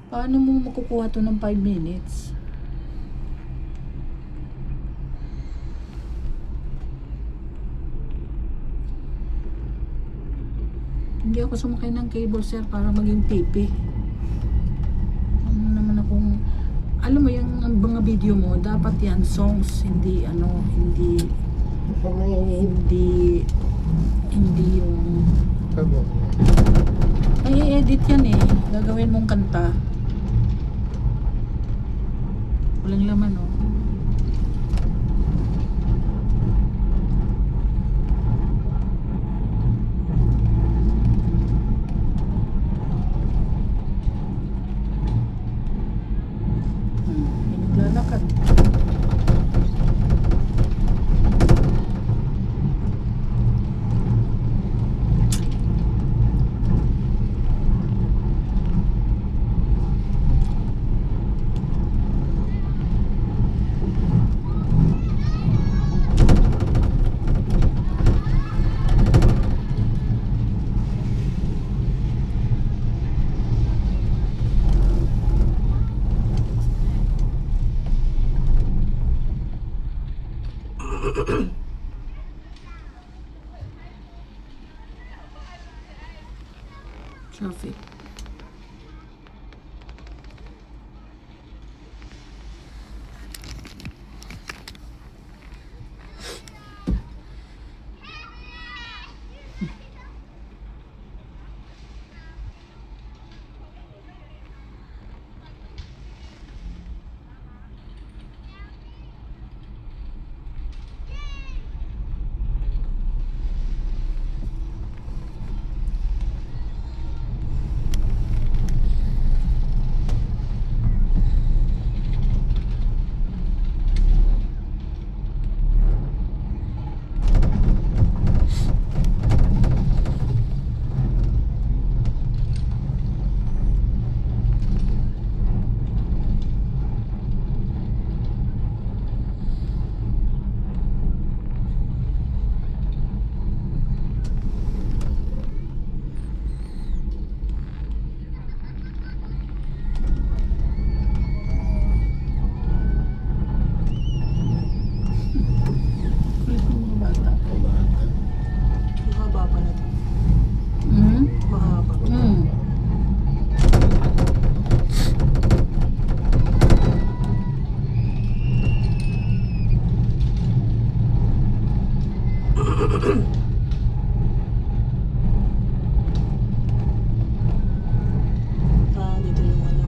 Paano mo makukuha to ng 5 minutes? Hindi ako sumakay ng cable sir para maging pipi. Ano naman akong, alam mo yung mga video mo, dapat yan songs, hindi ano, hindi yung ay edit yan eh, gagawin mong kanta. Walang laman oh. Naglalakad.